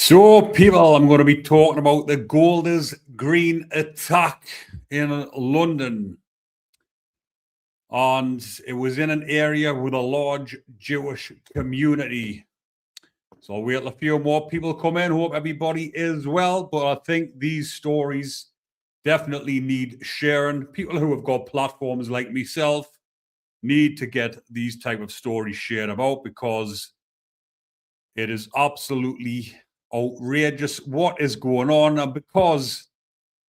So, people, I'm going to be talking about the Golders Green attack in London. And it was in an area with a large Jewish community. So I'll wait till a few more people come in. Hope everybody is well. But I think these stories definitely need sharing. People who have got platforms like myself need to get these type of stories shared about, because it is absolutely outrageous what is going on, and because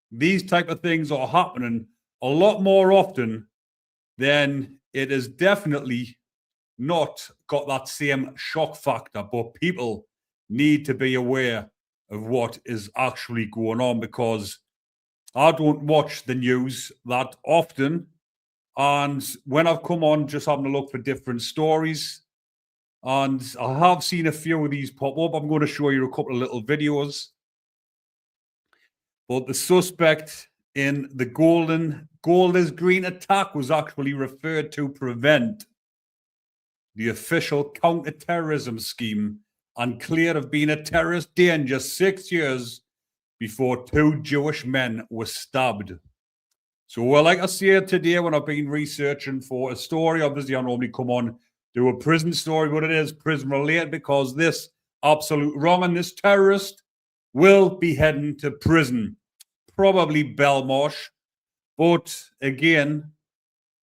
these type of things are happening a lot more often, then it is definitely not got that same shock factor. But people need to be aware of what is actually going on, because I don't watch the news that often, and when I've come on just having a look for different stories, and I have seen a few of these pop up. I'm going to show you a couple of little videos. But the suspect in the Golders Green attack was actually referred to prevent the official counter-terrorism scheme and cleared of being a terrorist danger 6 years before two Jewish men were stabbed. So, well, like I said today, when I've been researching for a story, obviously I normally come on, do a prison story, but it is prison related, because this absolute wrong and this terrorist will be heading to prison, probably Belmarsh. But again,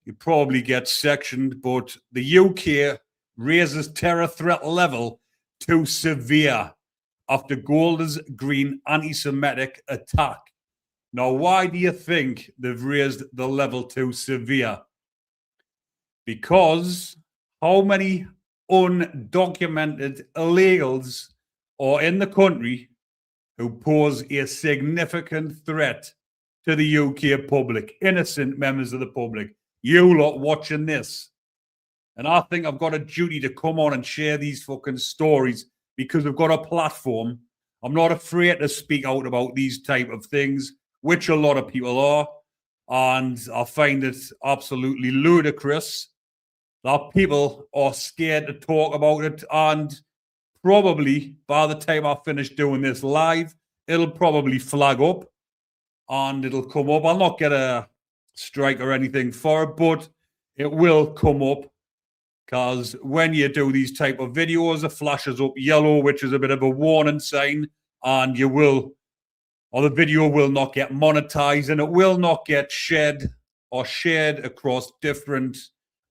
you probably get sectioned. But the UK raises terror threat level to severe after Golders Green anti-Semitic attack. Now, why do you think they've raised the level to severe? Because how many undocumented illegals are in the country who pose a significant threat to the UK public, innocent members of the public? You lot watching this. And I think I've got a duty to come on and share these fucking stories, because we've got a platform. I'm not afraid to speak out about these type of things, which a lot of people are. And I find it absolutely ludicrous that people are scared to talk about it. And probably by the time I finish doing this live, it'll probably flag up and it'll come up. I'll not get a strike or anything for it, but it will come up, because when you do these type of videos, it flashes up yellow, which is a bit of a warning sign, and you will, or the video will not get monetized, and it will not get shared across different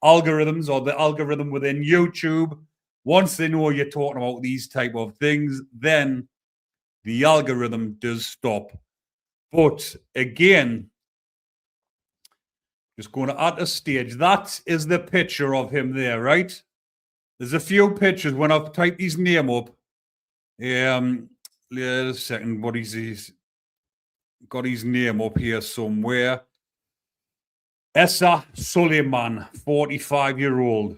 algorithms, or the algorithm within YouTube. Once they know you're talking about these type of things, then the algorithm does stop. But again, just going to add a stage. That is the picture of him there, right? There's a few pictures when I've typed his name up. A second, what is his? Got his name up here somewhere. Essa Suleiman, 45-year-old.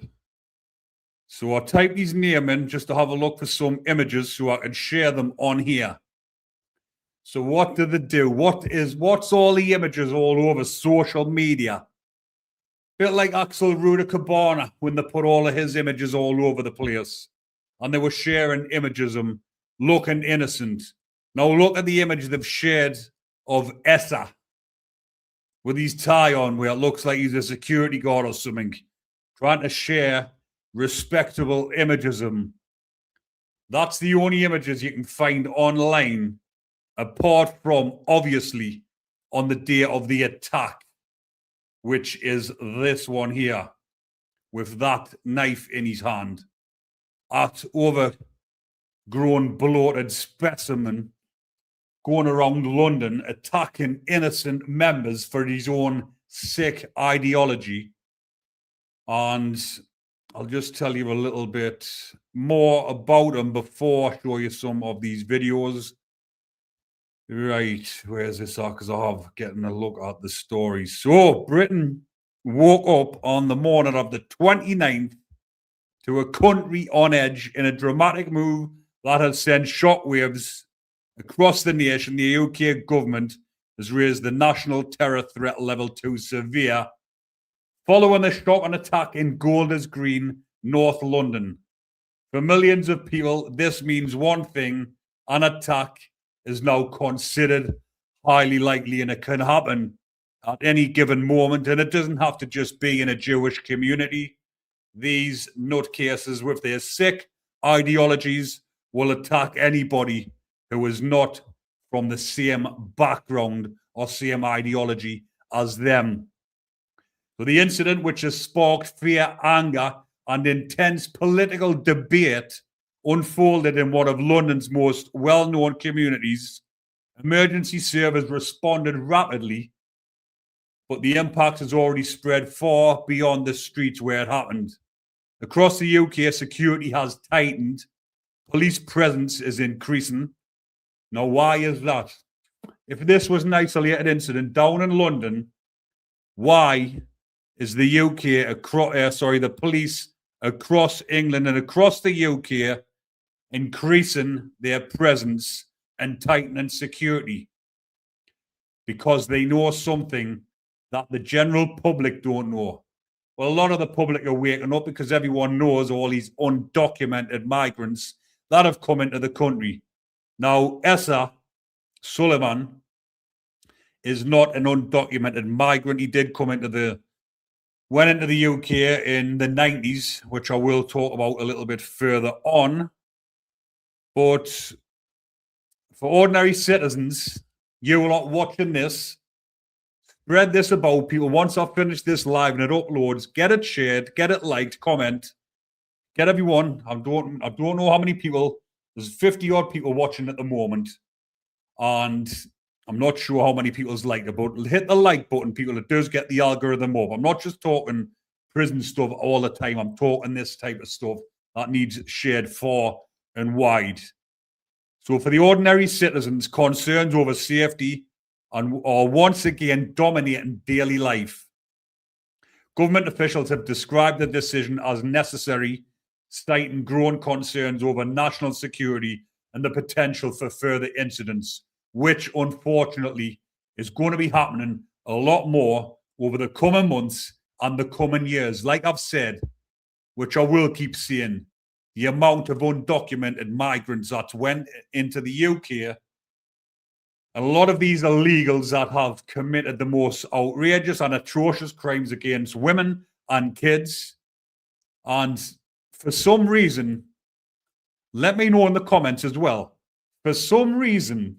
So I typed his name in just to have a look for some images so I can share them on here. So what do they do? What's all the images all over social media? Bit like Axel Ruder-Cabana when they put all of his images all over the place, and they were sharing images of him looking innocent. Now look at the image they've shared of Essa with his tie on, where it looks like he's a security guard or something, trying to share respectable images of him. That's the only images you can find online, apart from, obviously, on the day of the attack, which is this one here, with that knife in his hand. That overgrown, bloated specimen going around London attacking innocent members for his own sick ideology. And I'll just tell you a little bit more about him before I show you some of these videos. Right, where's this at? Because I have getting a look at the stories. So, Britain woke up on the morning of the 29th to a country on edge in a dramatic move that has sent shockwaves across the nation. The UK government has raised the national terror threat level to severe following the shocking attack in Golders Green, North London. For millions of people, this means one thing: an attack is now considered highly likely, and it can happen at any given moment. And it doesn't have to just be in a Jewish community. These nutcases with their sick ideologies will attack anybody who is not from the same background or same ideology as them. So the incident, which has sparked fear, anger, and intense political debate, unfolded in one of London's most well-known communities. Emergency services responded rapidly, but the impact has already spread far beyond the streets where it happened. Across the UK, security has tightened. Police presence is increasing. Now, why is that? If this was an isolated incident down in London, why is the the police across England and across the UK increasing their presence and tightening security? Because they know something that the general public don't know. Well, a lot of the public are waking up because everyone knows all these undocumented migrants that have come into the country. Now, Essa Sullivan is not an undocumented migrant. He did went into the UK in the 90s, which I will talk about a little bit further on. But for ordinary citizens, you are not watching this. Spread this about people. Once I've finished this live and it uploads, get it shared, get it liked, comment, get everyone. I don't know how many people. There's 50 odd people watching at the moment, and I'm not sure how many people's liked it, but hit the like button, people. It does get the algorithm up. I'm not just talking prison stuff all the time. I'm talking this type of stuff that needs shared far and wide. So for the ordinary citizens, concerns over safety are once again dominating daily life. Government officials have described the decision as necessary, citing growing concerns over national security and the potential for further incidents, which unfortunately is going to be happening a lot more over the coming months and the coming years. Like I've said, which I will keep saying, the amount of undocumented migrants that went into the UK, and a lot of these illegals that have committed the most outrageous and atrocious crimes against women and kids. And for some reason, let me know in the comments as well, for some reason,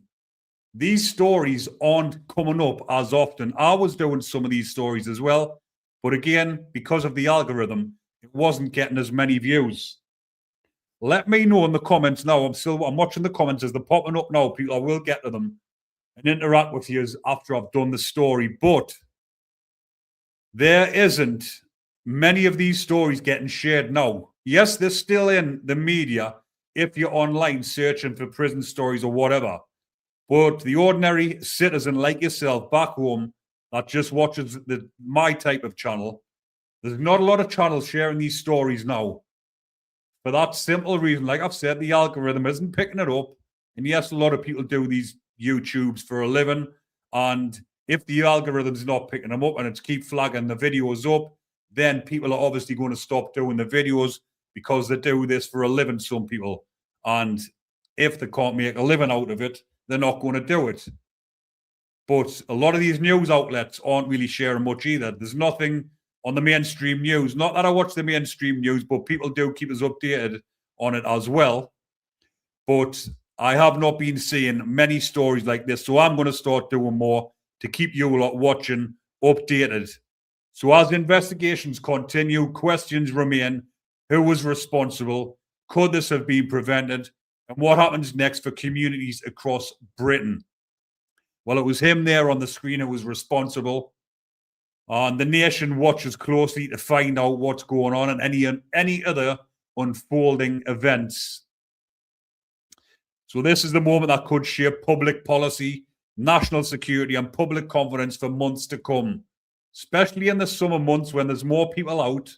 these stories aren't coming up as often. I was doing some of these stories as well, but again, because of the algorithm, it wasn't getting as many views. Let me know in the comments now. I'm watching the comments as they're popping up now, people. I will get to them and interact with you after I've done the story. But there isn't many of these stories getting shared now. Yes, they're still in the media if you're online searching for prison stories or whatever. But the ordinary citizen like yourself back home that just watches my type of channel, there's not a lot of channels sharing these stories now. For that simple reason, like I've said, the algorithm isn't picking it up. And yes, a lot of people do these YouTubes for a living. And if the algorithm's not picking them up and it's keep flagging the videos up, then people are obviously going to stop doing the videos because they do this for a living, some people. And if they can't make a living out of it, they're not going to do it. But a lot of these news outlets aren't really sharing much either. There's nothing on the mainstream news. Not that I watch the mainstream news, but people do keep us updated on it as well. But I have not been seeing many stories like this. So I'm going to start doing more to keep you a lot watching updated. So as investigations continue, questions remain. Who was responsible? Could this have been prevented? And what happens next for communities across Britain? Well, it was him there on the screen who was responsible. And the nation watches closely to find out what's going on and any other unfolding events. So this is the moment that could shape public policy, national security, and public confidence for months to come, especially in the summer months when there's more people out.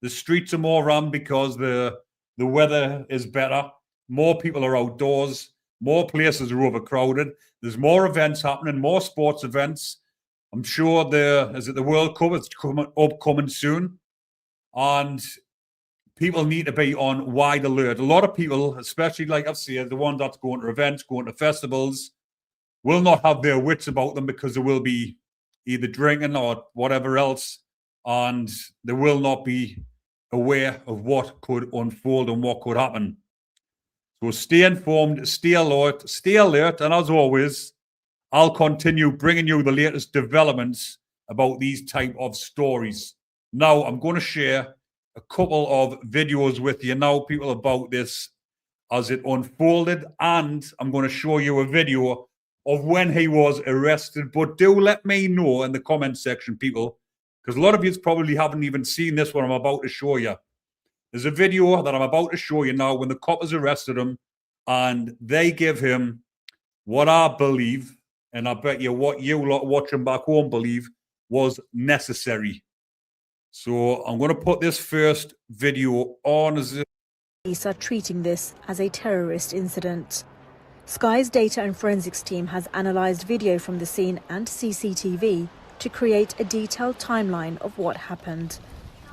The streets are more rammed because the weather is better. More people are outdoors. More places are overcrowded. There's more events happening, more sports events. I'm sure the World Cup is coming soon. And people need to be on wide alert. A lot of people, especially like I've said, the ones that's going to events, going to festivals, will not have their wits about them because they will be either drinking or whatever else, and they will not be aware of what could unfold and what could happen. So stay informed, stay alert, and as always, I'll continue bringing you the latest developments about these type of stories. Now, I'm going to share a couple of videos with you now, people, about this as it unfolded, and I'm going to show you a video of when he was arrested. But do let me know in the comment section, people, because a lot of you probably haven't even seen this one I'm about to show you. There's a video that I'm about to show you now when the coppers arrested him, and they give him what I believe, and I bet you what you lot watching back home believe, was necessary. So I'm going to put this first video on. Police are treating this as a terrorist incident. Sky's data and forensics team has analysed video from the scene and CCTV to create a detailed timeline of what happened.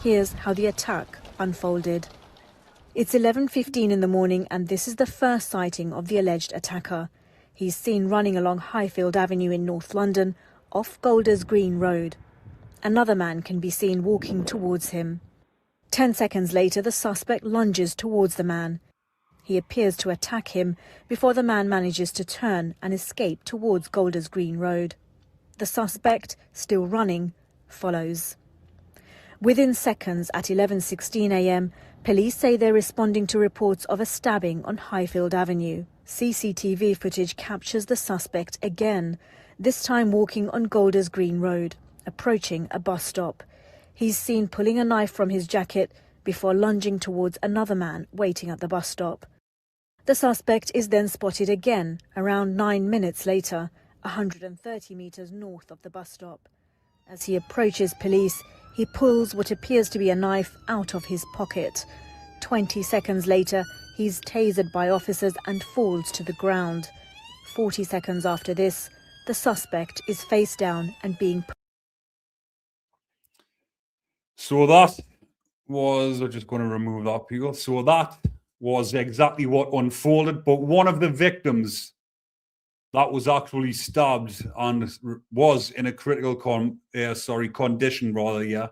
Here's how the attack unfolded. It's 11:15 in the morning, and this is the first sighting of the alleged attacker. He's seen running along Highfield Avenue in North London, off Golders Green Road. Another man can be seen walking towards him. 10 seconds later, the suspect lunges towards the man. He appears to attack him before the man manages to turn and escape towards Golders Green Road. The suspect, still running, follows. Within seconds, at 11:16 a.m, police say they're responding to reports of a stabbing on Highfield Avenue. CCTV footage captures the suspect again, this time walking on Golders Green Road, approaching a bus stop. He's seen pulling a knife from his jacket before lunging towards another man waiting at the bus stop. The suspect is then spotted again around 9 minutes later, 130 metres north of the bus stop. As he approaches police, he pulls what appears to be a knife out of his pocket. 20 seconds later, he's tasered by officers and falls to the ground. 40 seconds after this, the suspect is face down and being... So that was, I'm just going to remove that, people. So that was exactly what unfolded. But one of the victims that was actually stabbed and was in a critical condition, rather, yeah.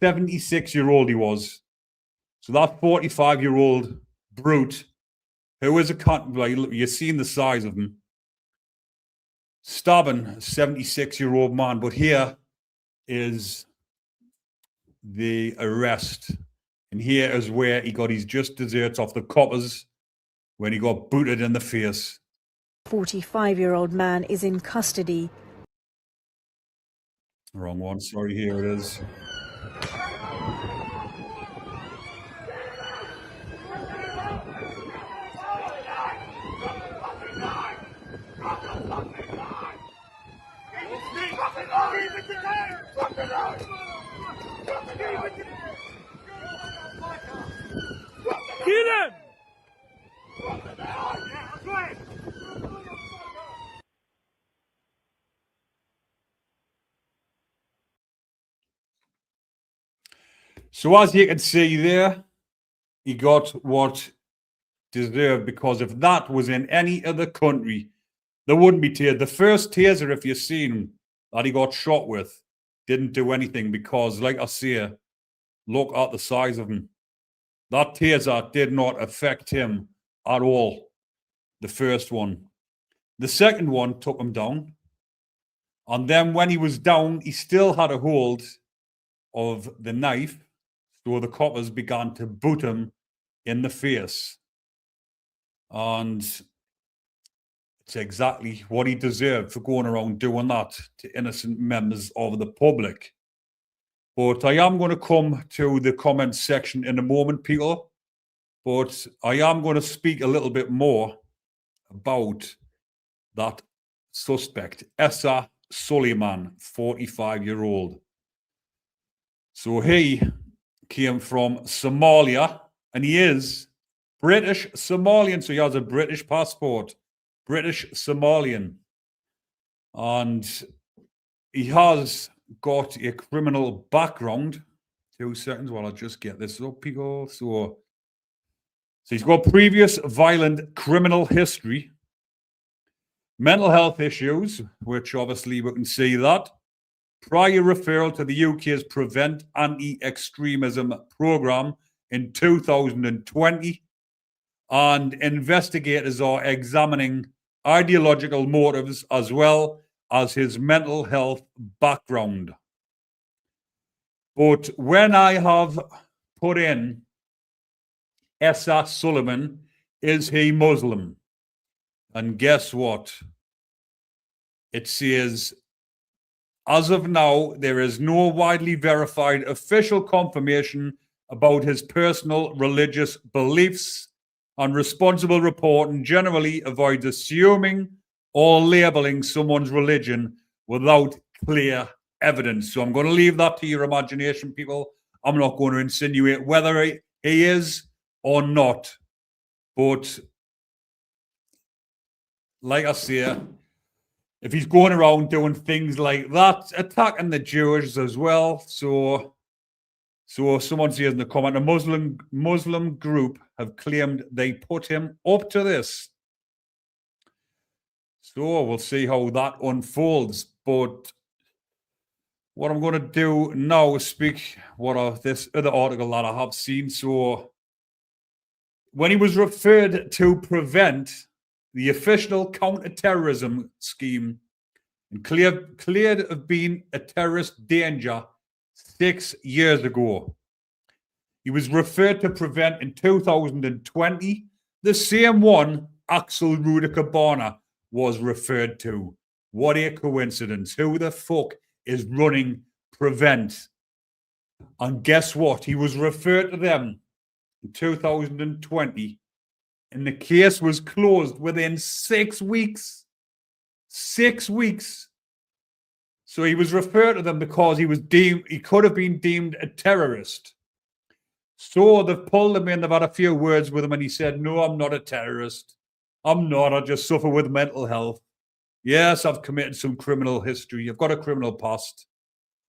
76-year-old he was. So that 45-year-old brute, who is like, you've seen the size of him, stabbing a 76-year-old man. But here is the arrest. And here is where he got his just desserts off the coppers when he got booted in the face. 45-year-old man is in custody. Wrong one, sorry, here it is. Get him! So as you can see there, he got what deserved, because if that was in any other country, there wouldn't be tasered. The first taser, if you've seen him, that he got shot with, didn't do anything because, like I say, look at the size of him. That taser did not affect him at all, the first one. The second one took him down. And then when he was down, he still had a hold of the knife. So the coppers began to boot him in the face. And it's exactly what he deserved for going around doing that to innocent members of the public. But I am going to come to the comment section in a moment, people. But I am going to speak a little bit more about that suspect, Essa Suleiman, 45-year-old. So he came from Somalia, and he is British Somalian, so he has a British passport, British Somalian. And he has got a criminal background. 2 seconds while I just get this up, people. So he's got previous violent criminal history, mental health issues, which obviously we can see that, prior referral to the UK's Prevent Anti-Extremism programme in 2020, and investigators are examining ideological motives as well as his mental health background. But when I have put in Essa Sullivan, is he Muslim? And guess what? It says, as of now, there is no widely verified official confirmation about his personal religious beliefs, and responsible reporting generally avoids assuming or labeling someone's religion without clear evidence. So I'm going to leave that to your imagination, people. I'm not going to insinuate whether he is or not. But like I say, if he's going around doing things like that, attacking the Jews as well. So someone says in the comment, a Muslim group have claimed they put him up to this. So we'll see how that unfolds. But what I'm going to do now is speak of this other article that I have seen. So when he was referred to Prevent, the official counter-terrorism scheme, and cleared of being a terrorist danger 6 years ago. He was referred to Prevent in 2020, the same one Axel Rudiker-Barner was referred to. What a coincidence. Who the fuck is running Prevent? And guess what? He was referred to them in 2020, and the case was closed within 6 weeks. 6 weeks. So he was referred to them because he could have been deemed a terrorist. So they've pulled him in, they've had a few words with him, and he said, no, I'm not a terrorist. I'm not, I just suffer with mental health. Yes, I've committed some criminal history. I've got a criminal past.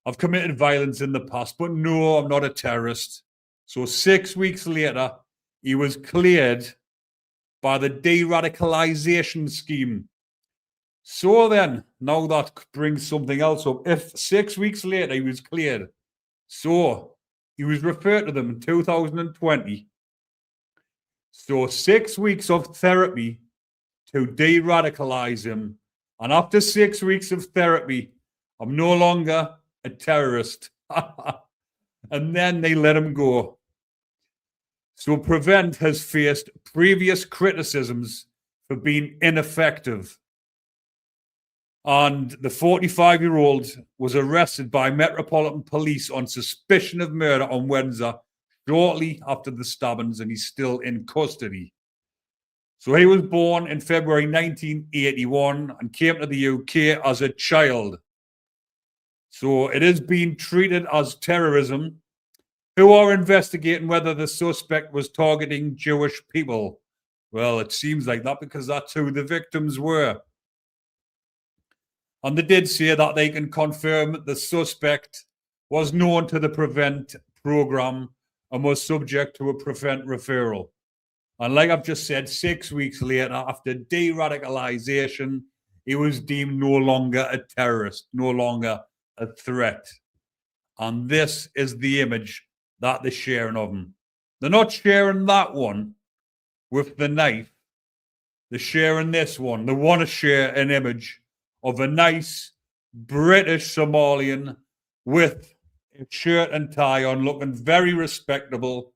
I've committed violence in the past, but no, I'm not a terrorist. So 6 weeks later, he was cleared by the de-radicalization scheme. So then, now that brings something else up. If 6 weeks later he was cleared, so he was referred to them in 2020. So 6 weeks of therapy to de-radicalize him. And after 6 weeks of therapy, I'm no longer a terrorist. And then they let him go. So Prevent has faced previous criticisms for being ineffective. And the 45-year-old was arrested by Metropolitan Police on suspicion of murder on Wednesday, shortly after the stabbings, and he's still in custody. So he was born in February 1981 and came to the UK as a child. So it is being treated as terrorism, who are investigating whether the suspect was targeting Jewish people. Well, it seems like that because that's who the victims were. And they did say that they can confirm the suspect was known to the Prevent program and was subject to a Prevent referral. And like I've just said, 6 weeks later, after de-radicalization, he was deemed no longer a terrorist, no longer a threat. And this is the image that they're sharing of him. They're not sharing that one with the knife. They're sharing this one. They want to share an image of a nice British Somalian with a shirt and tie on, looking very respectable.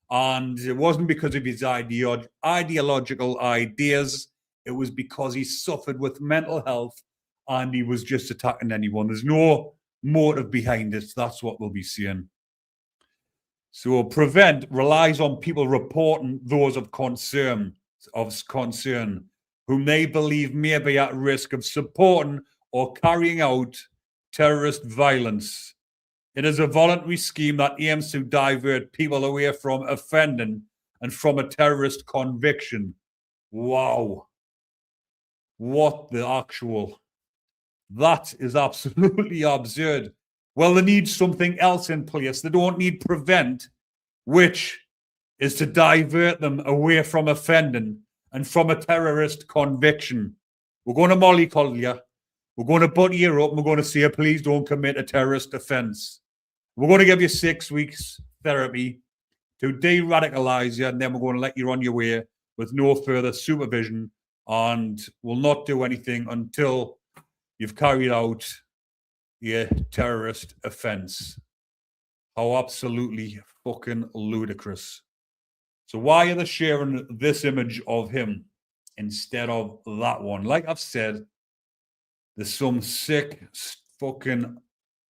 And it wasn't because of his ideological ideas. It was because he suffered with mental health and he was just attacking anyone. There's no motive behind it. That's what we'll be seeing. So Prevent relies on people reporting those of concern, whom they believe may be at risk of supporting or carrying out terrorist violence. It is a voluntary scheme that aims to divert people away from offending and from a terrorist conviction. Wow. What the actual... That is absolutely absurd. Well, they need something else in place. They don't need prevent, which is to divert them away from offending and from a terrorist conviction. We're going to mollycoddle you. We're going to butter you up and we're going to say, please don't commit a terrorist offense. We're going to give you 6 weeks therapy to de-radicalize you, and then we're going to let you on your way with no further supervision, and we'll not do anything until you've carried out your terrorist offense. How absolutely fucking ludicrous. So why are they sharing this image of him instead of that one? Like I've said, there's some sick fucking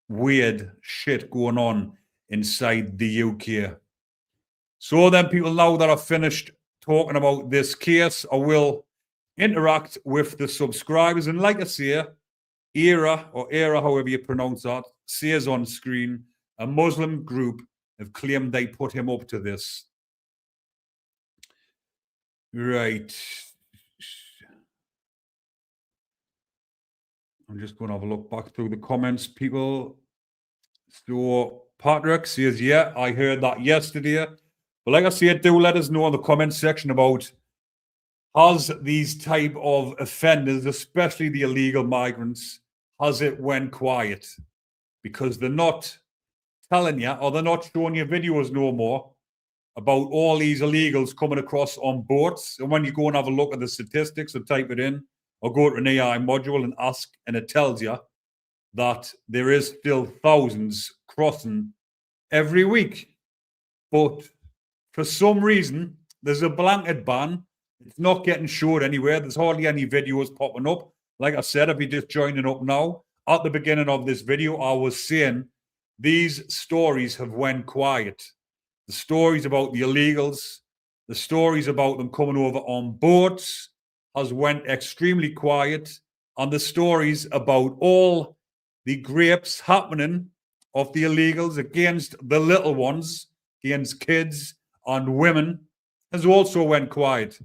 weird shit going on inside the UK. So then, people, now that I've finished talking about this case, I will interact with the subscribers. And like I say, ERA, however you pronounce that, says on screen, a Muslim group have claimed they put him up to this. Right. I'm just going to have a look back through the comments, people. So Patrick says, yeah, I heard that yesterday. But like I said, do let us know in the comment section about, has these type of offenders, especially the illegal migrants, has it went quiet? Because they're not telling you, or they're not showing you videos no more about all these illegals coming across on boats. And when you go and have a look at the statistics and type it in, or go to an AI module and ask, and it tells you that there is still thousands crossing every week. But for some reason, there's a blanket ban. It's not getting showed anywhere. There's hardly any videos popping up. Like I said, if you're just joining up now, at the beginning of this video, I was saying these stories have went quiet. The stories about the illegals, the stories about them coming over on boats has went extremely quiet. And the stories about all the grapes happening of the illegals against the little ones, against kids and women, has also went quiet.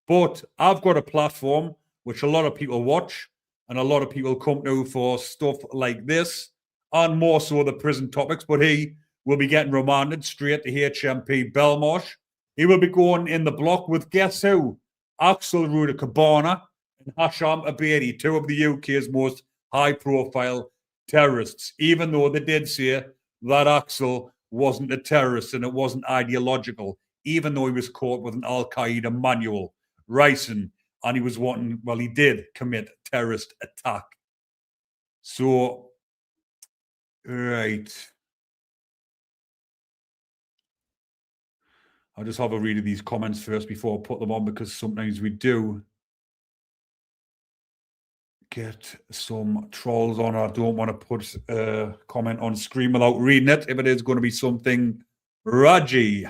But I've got a platform which a lot of people watch and a lot of people come to for stuff like this, and more so the prison topics. But he will be getting remanded straight to HMP Belmarsh. He will be going in the block with, guess who? Axel Ruda-Cabana and Hasham Abedi, two of the UK's most high-profile terrorists, even though they did say that Axel wasn't a terrorist and it wasn't ideological, even though he was caught with an Al-Qaeda manual, ricin, and he was wanting, well, he did commit a terrorist attack. So, right. I'll just have a read of these comments first before I put them on, because sometimes we do get some trolls on. I don't want to put a comment on screen without reading it if it is going to be something Raji.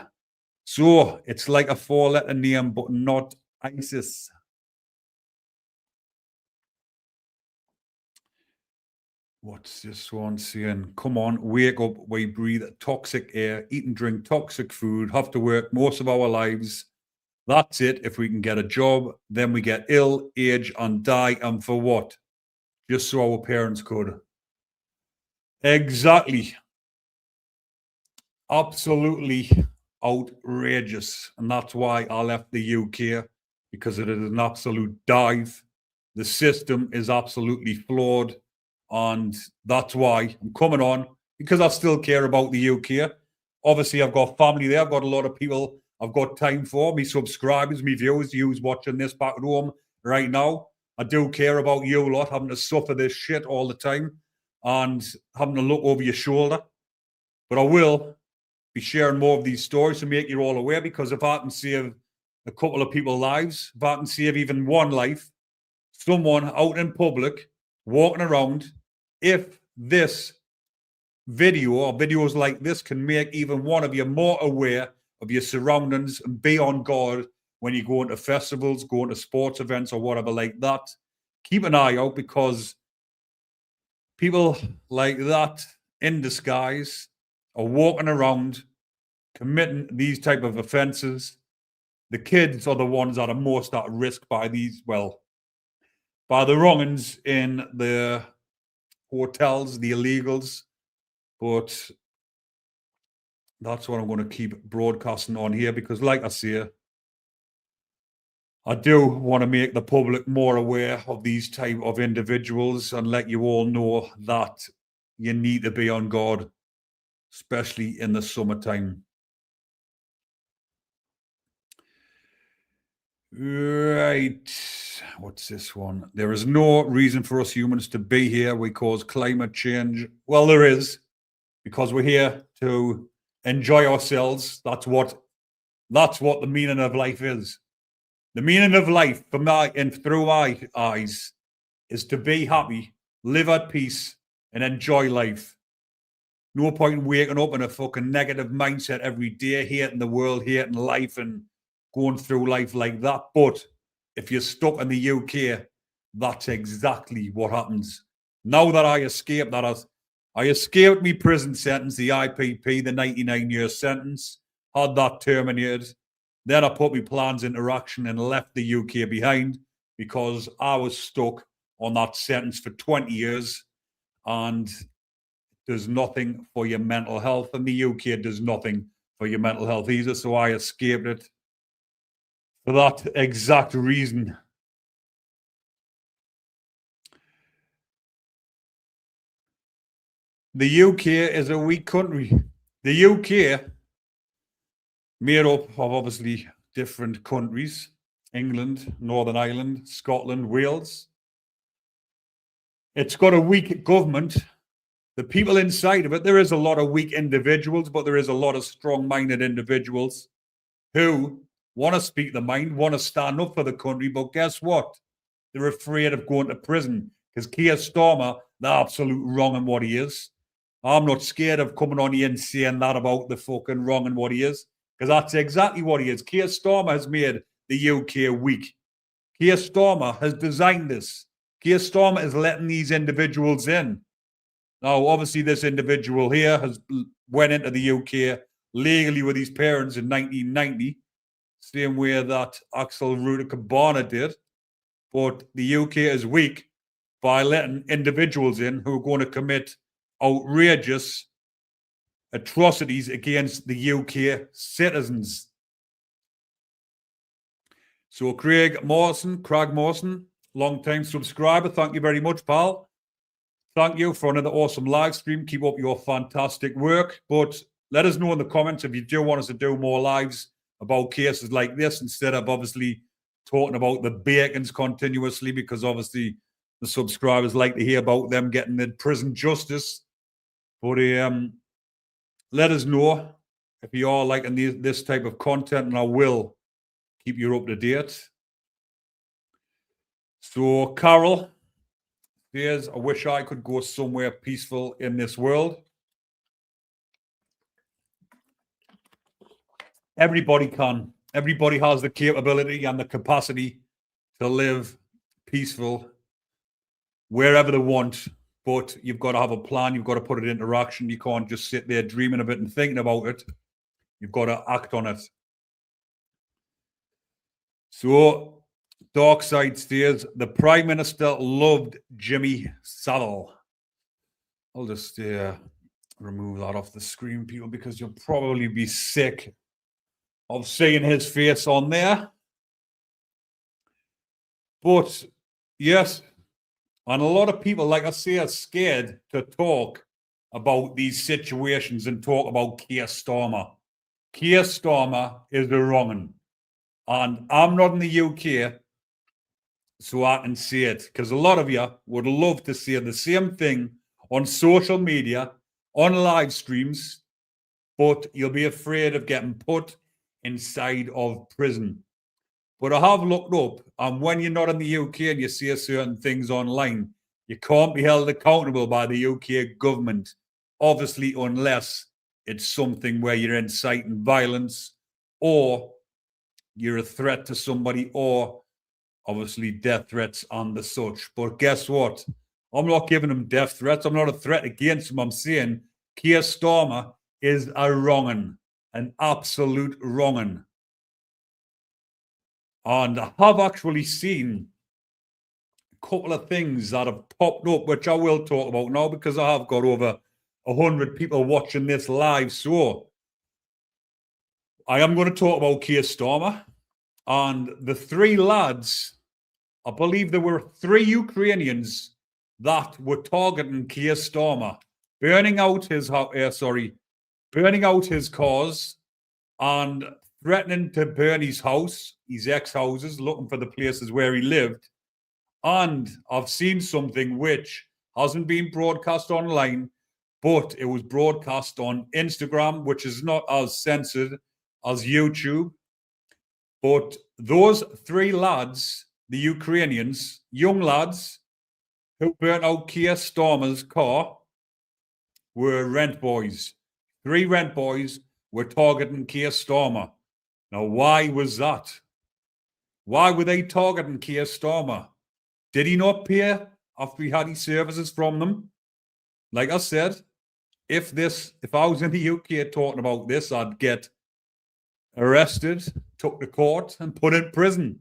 So it's like a 4-letter name, but not ISIS. What's this one saying? Come on, wake up. We breathe toxic air, eat and drink toxic food, have to work most of our lives. That's it. If we can get a job, then we get ill, age, and die. And for what? Just so our parents could. Exactly. Absolutely outrageous. And that's why I left the UK, because it is an absolute dive. The system is absolutely flawed. And that's why I'm coming on, because I still care about the UK. Obviously, I've got family there. I've got a lot of people I've got time for, me subscribers, me viewers, who's watching this back at home right now. I do care about you lot having to suffer this shit all the time and having to look over your shoulder. But I will be sharing more of these stories to make you all aware, because if I can save a couple of people's lives, if I can save even one life, someone out in public, walking around, if this video or videos like this can make even one of you more aware of your surroundings and be on guard when you go into festivals, go into sports events or whatever like that, keep an eye out, because people like that in disguise are walking around committing these type of offenses. The kids are the ones that are most at risk by these, well, by the wrongings in the hotels, the illegals. But that's what I'm going to keep broadcasting on here because, like I say, I do want to make the public more aware of these type of individuals and let you all know that you need to be on guard, especially in the summertime. Right. What's this one? There is no reason for us humans to be here. We cause climate change. Well, there is, because we're here to enjoy ourselves. That's what the meaning of life is. The meaning of life, from my and through my eyes, is to be happy, live at peace, and enjoy life. No point in waking up in a fucking negative mindset every day, hating the world, hating life, and going through life like that. But if you're stuck in the UK, that's exactly what happens. Now that I escaped that, I escaped my prison sentence, the IPP, the 99-year sentence, had that terminated. Then I put my plans into action and left the UK behind because I was stuck on that sentence for 20 years. And there's nothing for your mental health. And the UK does nothing for your mental health either. So I escaped it for that exact reason. The UK is a weak country. The UK, made up of obviously different countries, England, Northern Ireland, Scotland, Wales. It's got a weak government. The people inside of it, there is a lot of weak individuals, but there is a lot of strong-minded individuals who want to speak their mind, want to stand up for the country, but guess what? They're afraid of going to prison because Keir Starmer, they're absolute wrong in what he is. I'm not scared of coming on here and saying that about the fucking wrong in what he is, because that's exactly what he is. Keir Starmer has made the UK weak. Keir Starmer has designed this. Keir Starmer is letting these individuals in. Now, obviously, this individual here has went into the UK legally with his parents in 1990, same way that Axel Rudder-Cabana did. But the UK is weak by letting individuals in who are going to commit outrageous atrocities against the UK citizens. So Craig Mawson, long-time subscriber, thank you very much, pal. Thank you for another awesome live stream. Keep up your fantastic work. But let us know in the comments if you do want us to do more lives about cases like this instead of obviously talking about the Bacons continuously, because obviously the subscribers like to hear about them getting the prison justice. But let us know if you are liking this type of content, and I will keep you up to date. So Carol says, I wish I could go somewhere peaceful in this world. Everybody can. Everybody has the capability and the capacity to live peaceful wherever they want. But you've got to have a plan. You've got to put it into action. You can't just sit there dreaming of it and thinking about it. You've got to act on it. So, Dark Side says, the Prime Minister loved Jimmy Savile. I'll just remove that off the screen, people, because you'll probably be sick of seeing his face on there. But, yes, and a lot of people, like I say, are scared to talk about these situations and talk about Keir Starmer. Keir Starmer is the wrong one. And I'm not in the UK, so I can see it. Because a lot of you would love to see the same thing on social media, on live streams, but you'll be afraid of getting put inside of prison. But I have looked up, and when you're not in the UK and you see certain things online, you can't be held accountable by the UK government, obviously, unless it's something where you're inciting violence or you're a threat to somebody, or obviously death threats and the such. But guess what? I'm not giving them death threats. I'm not a threat against them. I'm saying Keir Starmer is a wrong'un, an absolute wrong'un. And I have actually seen a couple of things that have popped up, which I will talk about now, because I have got over 100 people watching this live. So I am going to talk about Keir Starmer and the three lads. I believe there were 3 Ukrainians that were targeting Keir Starmer, burning out his cars and threatening to burn his house, his ex-houses, looking for the places where he lived. And I've seen something which hasn't been broadcast online, but it was broadcast on Instagram, which is not as censored as YouTube. But those 3 lads, the Ukrainians, young lads who burnt out Keir Starmer's car, were rent boys. 3 rent boys were targeting Keir Starmer. Now, why was that? Why were they targeting Keir Starmer? Did he not pay after he had his services from them? Like I said, if I was in the UK talking about this, I'd get arrested, took to court, and put in prison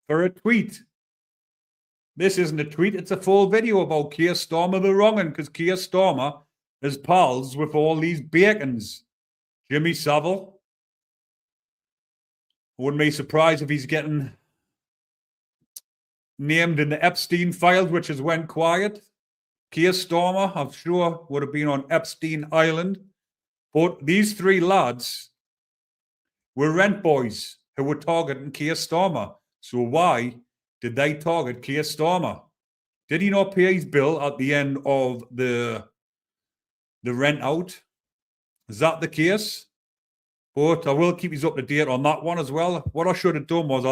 for a tweet. This isn't a tweet, it's a full video about Keir Starmer the wrong'un, because Keir Starmer is pals with all these bacons. Jimmy Savile. Wouldn't be surprised if he's getting named in the Epstein files, which has went quiet. Keir Starmer, I'm sure, would have been on Epstein Island. But these 3 lads were rent boys who were targeting Keir Starmer. So why did they target Keir Starmer? Did he not pay his bill at the end of the rent out? Is that the case? But I will keep you up to date on that one as well. What I should have done was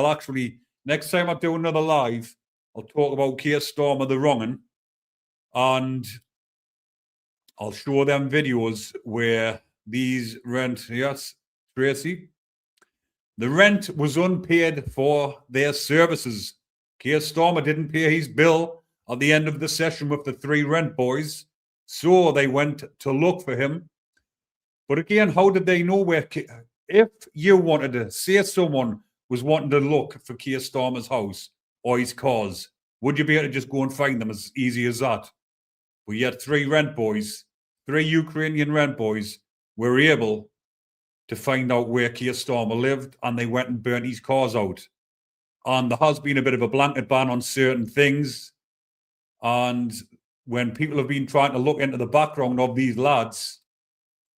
next time I do another live, I'll talk about Keir Starmer the wrong'un, and I'll show them videos where these Tracy, the rent was unpaid for their services. Keir Starmer didn't pay his bill at the end of the session with the 3 rent boys, so they went to look for him. But again, how did they know where? If you wanted to say someone was wanting to look for Keir Starmer's house or his cars, would you be able to just go and find them as easy as that? But yet 3 rent boys, 3 Ukrainian rent boys, were able to find out where Keir Starmer lived, and they went and burnt his cars out. And there has been a bit of a blanket ban on certain things. And when people have been trying to look into the background of these lads,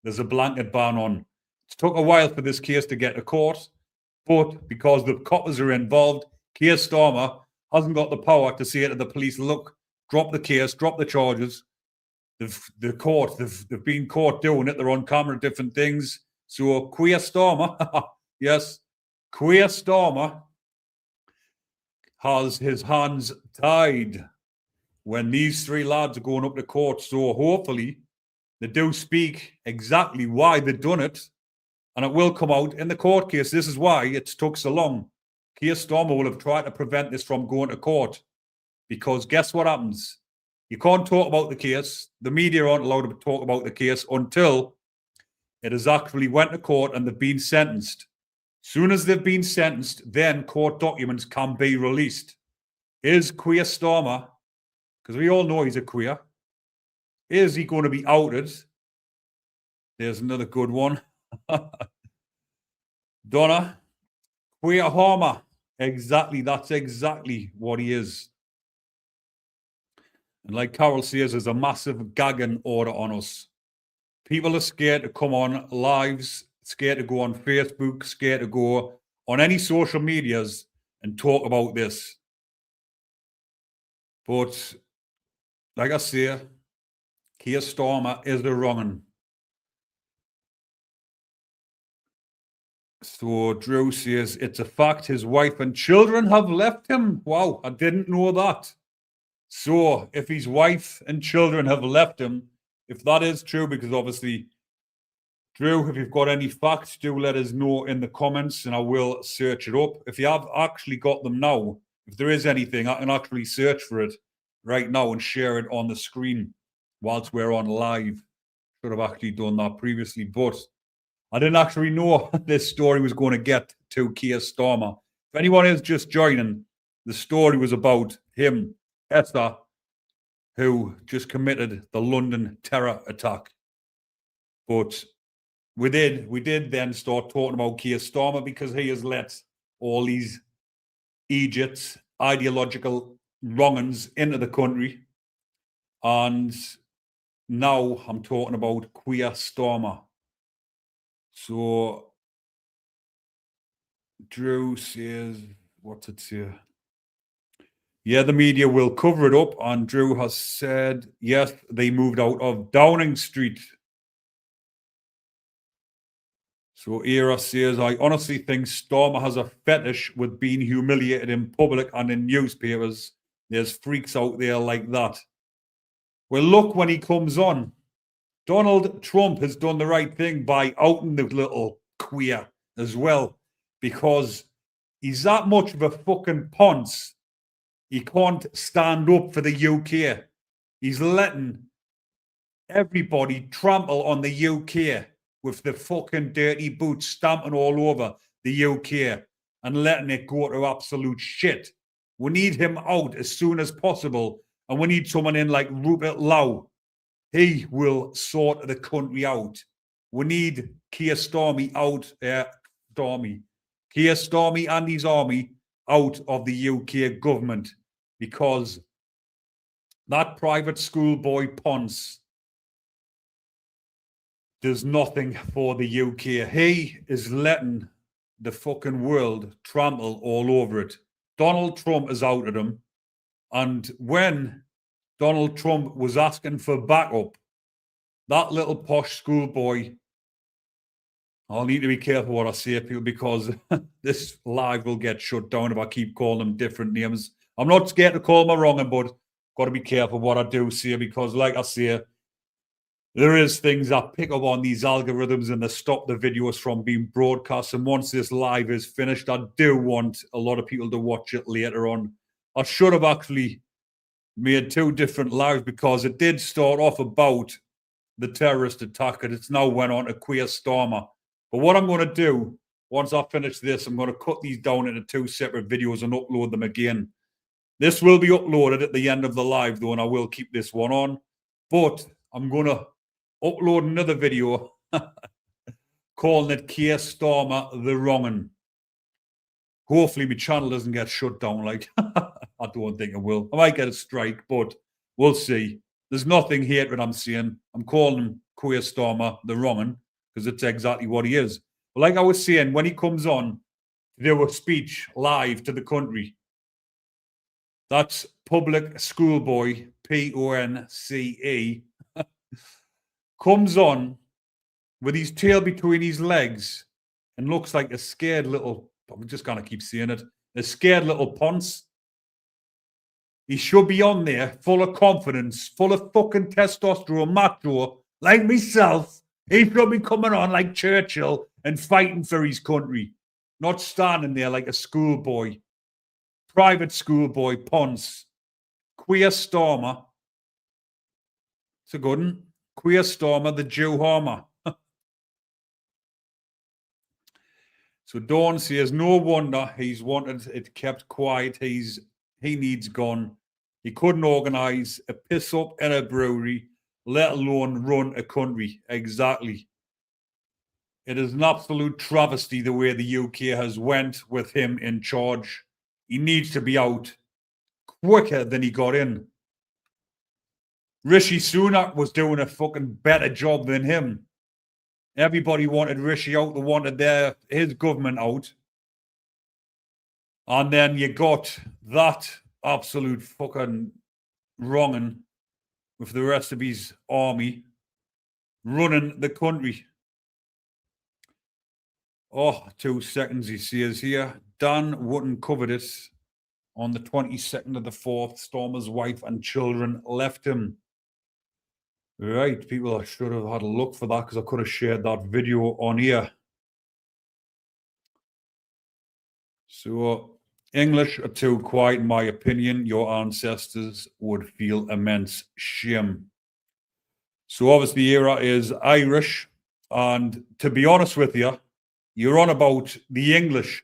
there's a blanket ban on. It took a while for this case to get to court, but because the coppers are involved, Keir Starmer hasn't got the power to say to the police, look, drop the case, drop the charges. They've been caught doing it. They're on camera, different things. So Keir Starmer, yes, Keir Starmer has his hands tied when these 3 lads are going up to court. So hopefully they do speak exactly why they've done it, and it will come out in the court case. This is why it's took so long. Keir Starmer will have tried to prevent this from going to court, because guess what happens? You can't talk about the case. The media aren't allowed to talk about the case until it has actually went to court and they've been sentenced. Soon as they've been sentenced, then court documents can be released. Is Keir Starmer, because we all know he's a queer, is he going to be outed? There's another good one. Donna, queer harmer. Exactly, that's exactly what he is. And like Carol says, there's a massive gagging order on us. People are scared to come on lives, scared to go on Facebook, scared to go on any social medias and talk about this. But like I say, Keir Starmer is the wrong'un. So Drew says, it's a fact his wife and children have left him. Wow, I didn't know that. So if his wife and children have left him, if that is true, because obviously, Drew, if you've got any facts, do let us know in the comments and I will search it up. If you have actually got them now, if there is anything, I can actually search for it right now and share it on the screen whilst we're on live. Should have actually done that previously, but I didn't actually know this story was going to get to Keir Starmer. If anyone is just joining, the story was about him, Esther, who just committed the London terror attack. But we did then start talking about Keir Starmer because he has let all these idiots, ideological wrong'uns into the country. And now I'm talking about Keir Starmer. So Drew says, what's it say? Yeah, the media will cover it up. And Drew has said, yes, they moved out of Downing Street. So Era says, I honestly think Starmer has a fetish with being humiliated in public and in newspapers. There's freaks out there like that. Well, look, when he comes on, Donald Trump has done the right thing by outing the little queer as well, because he's that much of a fucking ponce. He can't stand up for the UK. He's letting everybody trample on the UK with the fucking dirty boots stamping all over the UK and letting it go to absolute shit. We need him out as soon as possible, and we need someone in like Rupert Lau. He will sort the country out. We need Keir Starmer out, Keir Starmer and his army out of the UK government, because that private schoolboy Ponce does nothing for the UK. He is letting the fucking world trample all over it. Donald Trump has outed him. And when Donald Trump was asking for backup, that little posh schoolboy, I'll need to be careful what I say, people, because this live will get shut down if I keep calling them different names. I'm not scared to call them wrong, but got to be careful what I do say, because like I say, there is things that pick up on these algorithms and they stop the videos from being broadcast. And once this live is finished, I do want a lot of people to watch it later on. I should have actually made 2 different lives, because it did start off about the terrorist attack and it's now went on to Keir Starmer. But what I'm going to do, once I finish this, I'm going to cut these down into 2 separate videos and upload them again. This will be uploaded at the end of the live, though, and I will keep this one on. But I'm going to upload another video calling it Keir Starmer the Wrong'un. Hopefully my channel doesn't get shut down. Like, I don't think it will. I might get a strike, but we'll see. There's nothing hatred I'm seeing. I'm calling him Keir Starmer the Wrong'un because it's exactly what he is. But like I was saying, when he comes on to do a speech live to the country, that's public schoolboy, P-O-N-C-E, comes on with his tail between his legs and looks like a scared little, I'm just going to keep saying it, a scared little ponce. He should be on there full of confidence, full of fucking testosterone, macho, like myself. He should be coming on like Churchill and fighting for his country, not standing there like a schoolboy, private schoolboy ponce. Keir Starmer. It's a good one. Keir Starmer, the Jew harmer. So Dawn says, no wonder he's wanted it kept quiet. He needs gone. He couldn't organise a piss up in a brewery, let alone run a country. Exactly. It is an absolute travesty the way the UK has went with him in charge. He needs to be out quicker than he got in. Rishi Sunak was doing a fucking better job than him. Everybody wanted Rishi out. They wanted his government out. And then you got that absolute fucking wrong'un with the rest of his army running the country. Oh, 2 seconds, he says here. Dan Wotton covered it on the 22nd of the 4th. Starmer's wife and children left him. Right, people, I should have had a look for that because I could have shared that video on here. So, English are too quiet, in my opinion. Your ancestors would feel immense shame. So, obviously, Era is Irish. And to be honest with you, you're on about the English.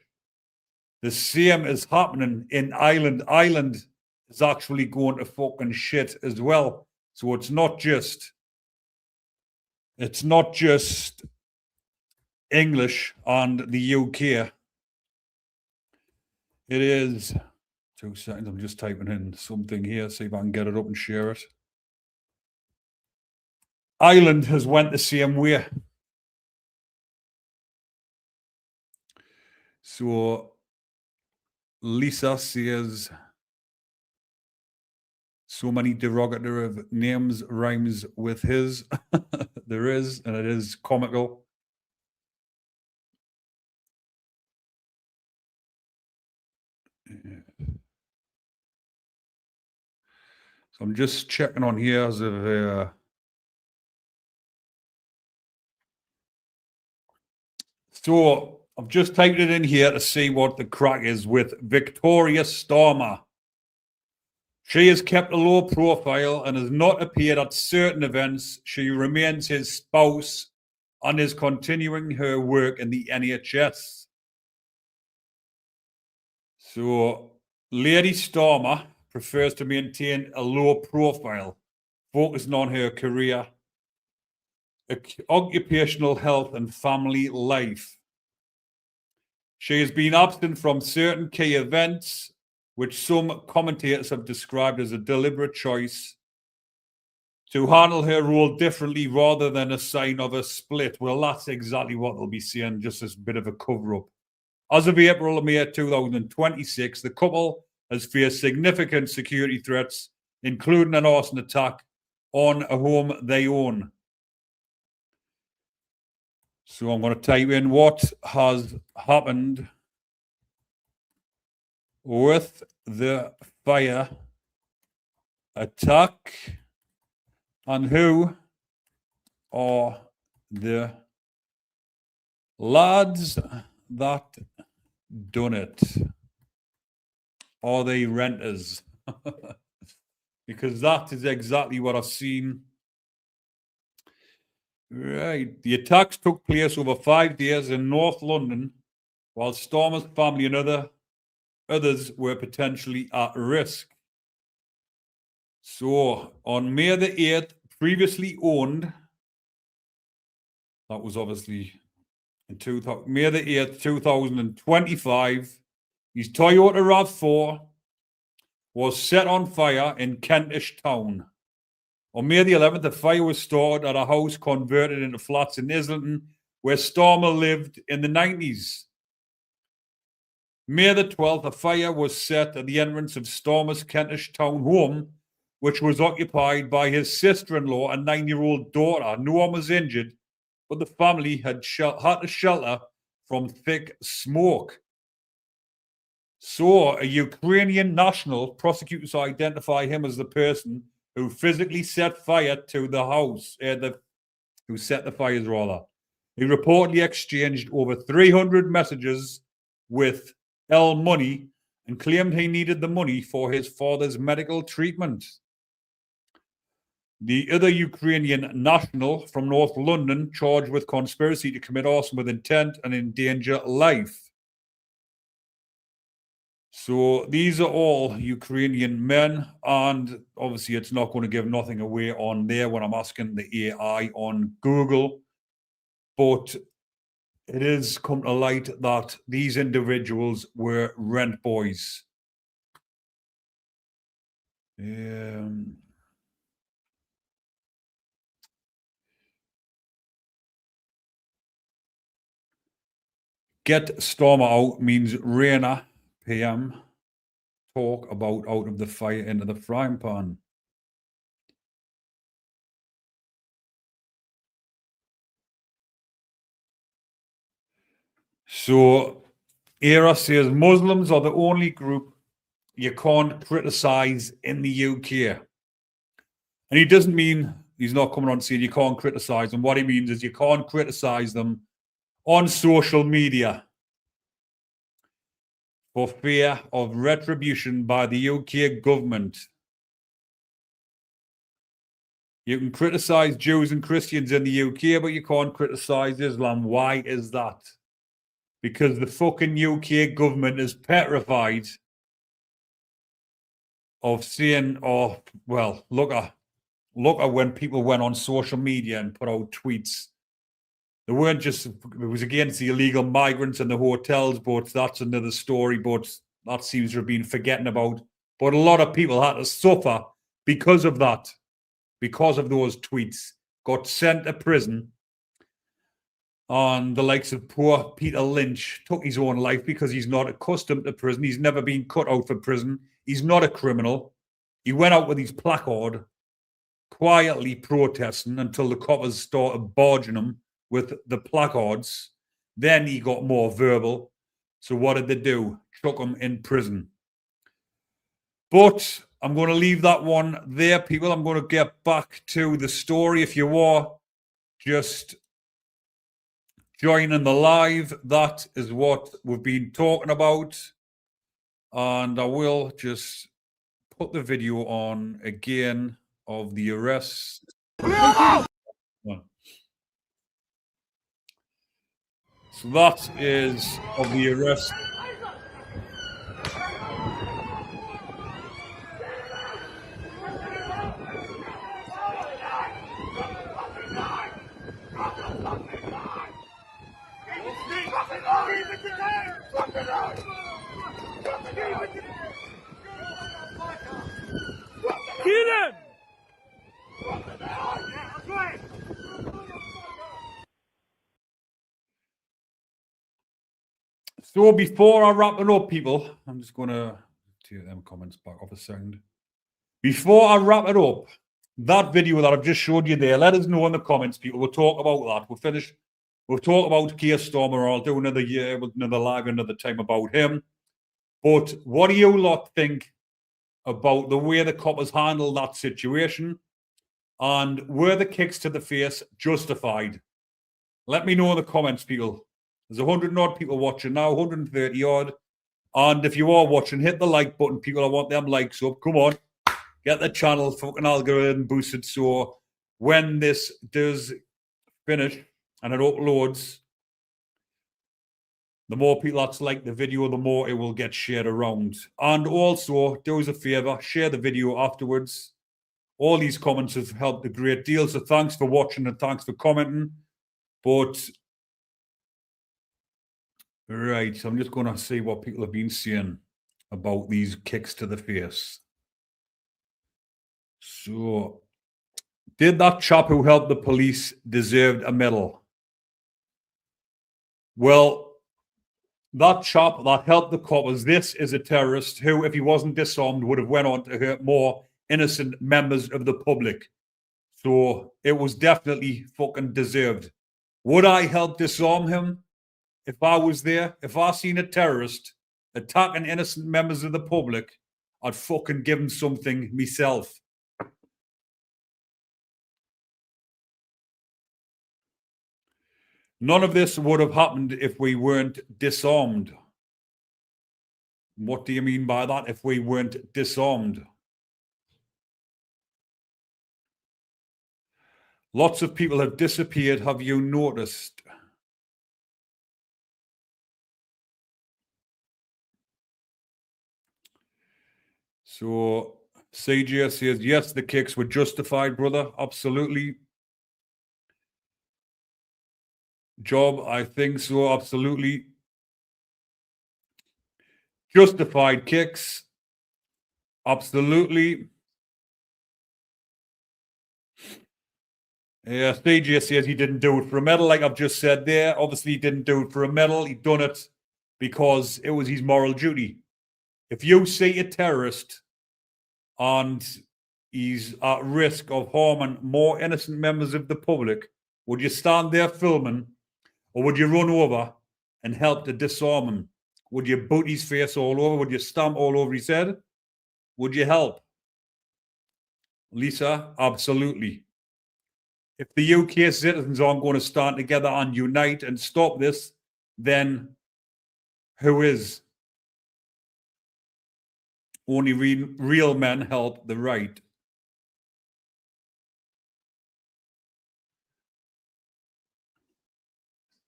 The same is happening in Ireland. Ireland is actually going to fucking shit as well. So it's not just English and the UK. It is 2 seconds. I'm just typing in something here, see if I can get it up and share it. Ireland has went the same way. So Lisa says so many derogatory names rhymes with his. There is, and it is comical. So I'm just checking on here as of so I've just typed it in here to see what the crack is with Victoria Stormer. She has kept a low profile and has not appeared at certain events. She remains his spouse and is continuing her work in the NHS. So Lady Stormer prefers to maintain a low profile, focusing on her career, occupational health, and family life. She has been absent from certain key events, which some commentators have described as a deliberate choice to handle her role differently rather than a sign of a split. Well, that's exactly what they'll be saying, just as a bit of a cover-up. As of April and May 2026, the couple has faced significant security threats, including an arson attack on a home they own. So I'm going to type in what has happened with the fire attack and who are the lads that done it. Are they renters? Because that is exactly what I've seen. Right. The attacks took place over 5 days in North London, while Stormer's family and others were potentially at risk. So on May the 8th, previously owned, that was obviously in May the 8th, 2025, his Toyota RAV4 was set on fire in Kentish Town. On May the 11th, the fire was started at a house converted into flats in Islington, where Stormer lived in the 90s. May the 12th, a fire was set at the entrance of Stormer's Kentish Town home, which was occupied by his sister-in-law and 9-year-old daughter. No one was injured, but the family had to shelter from thick smoke. So, a Ukrainian national, prosecutors identify him as the person who physically set fire to the house, who set the fires rather. He reportedly exchanged over 300 messages with L Money and claimed he needed the money for his father's medical treatment. The other Ukrainian national from North London charged with conspiracy to commit arson with intent and endanger life. So these are all Ukrainian men, and obviously it's not going to give nothing away on there when I'm asking the AI on Google, but it is come to light that these individuals were rent boys. Get Stormer out means Raina PM talk about out of the fire into the frying pan. So Era says Muslims are the only group you can't criticize in the UK. And he doesn't mean he's not coming on saying you can't criticize them. What he means is you can't criticize them on social media for fear of retribution by the UK government. You can criticize Jews and Christians in the UK, but you can't criticize Islam. Why is that? Because the fucking UK government is petrified of saying, oh, well, look at when people went on social media and put out tweets. They weren't just, it was against the illegal migrants in the hotels, but that's another story, but that seems to have been forgotten about. But a lot of people had to suffer because of that, because of those tweets, got sent to prison. And the likes of poor Peter Lynch took his own life because he's not accustomed to prison. He's never been cut out for prison. He's not a criminal. He went out with his placard, quietly protesting until the coppers started barging him with the placards. Then he got more verbal. So what did they do? Chuck him in prison. But I'm going to leave that one there, people. I'm going to get back to the story. If you are just joining the live, that is what we've been talking about. And I will just put the video on again of the arrest. So that is of the arrest. Get him! So before I wrap it up, people, I'm just going to take them comments back off a second. Before I wrap it up, that video that I've just showed you there, let us know in the comments, people. We'll talk about that. We'll finish. We'll talk about Keir Starmer. I'll do another year, another live, another time about him. But what do you lot think about the way the coppers handled that situation? And were the kicks to the face justified? Let me know in the comments, people. There's 100 odd people watching now, 130 odd. And if you are watching, hit the like button, people. I want them likes up. Come on. Get the channel fucking algorithm boosted. So when this does finish and it uploads, the more people that's like the video, the more it will get shared around. And also, do us a favor, share the video afterwards. All these comments have helped a great deal. So thanks for watching and thanks for commenting. But right, so I'm just going to see what people have been saying about these kicks to the face. So, did that chap who helped the police deserve a medal? Well, that chap that helped the coppers, this is a terrorist who, if he wasn't disarmed, would have went on to hurt more innocent members of the public. So it was definitely fucking deserved. Would I help disarm him? If I was there, if I seen a terrorist attacking innocent members of the public, I'd fucking give him something myself. None of this would have happened if we weren't disarmed. What do you mean by that? If we weren't disarmed? Lots of people have disappeared. Have you noticed? So CJ says, yes, the kicks were justified, brother. Absolutely. Job, I think so. Absolutely. Justified kicks. Absolutely. Yeah, CJ says he didn't do it for a medal, like I've just said there. Obviously, he didn't do it for a medal. He done it because it was his moral duty. If you see a terrorist and he's at risk of harming more innocent members of the public, would you stand there filming, or would you run over and help to disarm him? Would you boot his face all over? Would you stamp all over his head? Would you help? Lisa, absolutely. If the UK citizens aren't going to stand together and unite and stop this, then who is? Only real men help the right.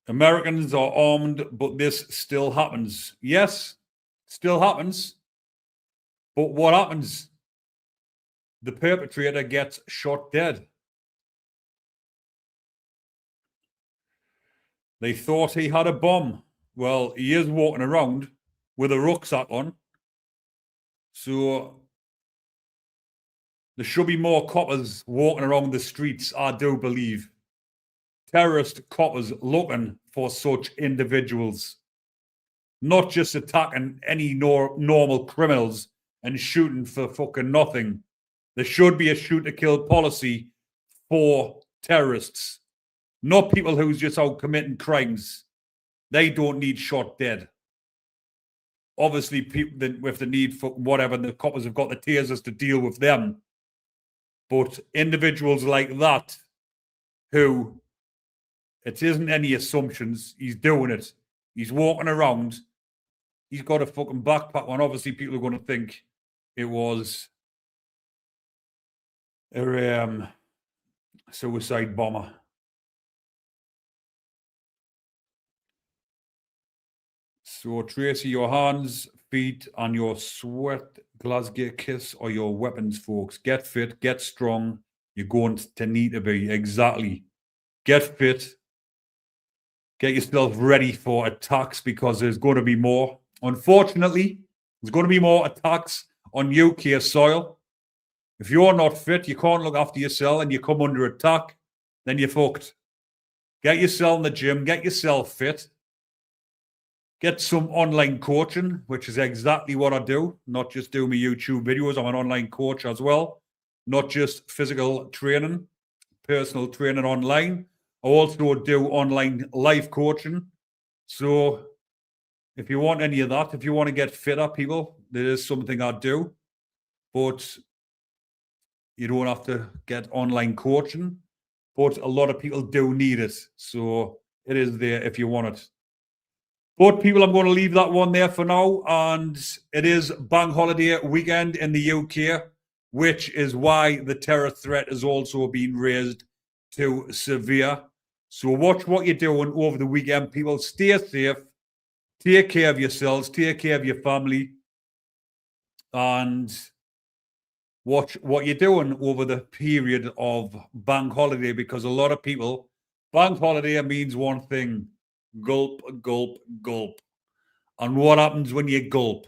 Americans are armed, but this still happens. Yes, still happens. But what happens? the perpetrator gets shot dead. They thought he had a bomb. Well, he is walking around with a rucksack on. So there should be more coppers walking around the streets, I do believe. Terrorist coppers looking for such individuals. Not just attacking any normal criminals and shooting for fucking nothing. There should be a shoot to kill policy for terrorists. Not people who's just out committing crimes. They don't need shot dead. Obviously, people that with the need for whatever, the coppers have got the tasers to deal with them. But individuals like that, who it isn't any assumptions, he's doing it. He's walking around. He's got a fucking backpack on. Obviously, people are going to think it was a suicide bomber. So, Tracy, your hands, feet, and your sweat, Glasgow kiss are your weapons, folks. Get fit, get strong. You're going to need to be. Exactly. Get fit. Get yourself ready for attacks because there's going to be more. Unfortunately, there's going to be more attacks on UK soil. If you're not fit, you can't look after yourself, and you come under attack, then you're fucked. Get yourself in the gym. Get yourself fit. Get some online coaching, which is exactly what I do. Not just do my YouTube videos. I'm an online coach as well. Not just physical training, personal training online. I also do online life coaching. So if you want any of that, if you want to get fitter, people, there is something I do. But you don't have to get online coaching. But a lot of people do need it. So it is there if you want it. But people, I'm going to leave that one there for now. And it is bank holiday weekend in the UK, which is why the terror threat has also been raised to severe. So watch what you're doing over the weekend, people. Stay safe. Take care of yourselves. Take care of your family. And watch what you're doing over the period of bank holiday, because a lot of people, bank holiday means one thing. Gulp, gulp, gulp. And what happens when you gulp?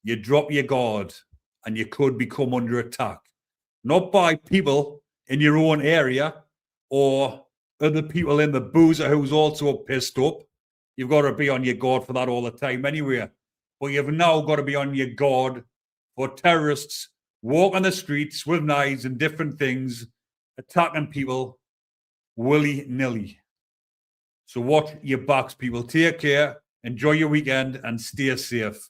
You drop your guard and you could become under attack. Not by people in your own area or other people in the boozer who's also pissed up. You've got to be on your guard for that all the time anyway. But you've now got to be on your guard for terrorists walking the streets with knives and different things, attacking people willy-nilly. So watch your backs, people. Take care, enjoy your weekend, and stay safe.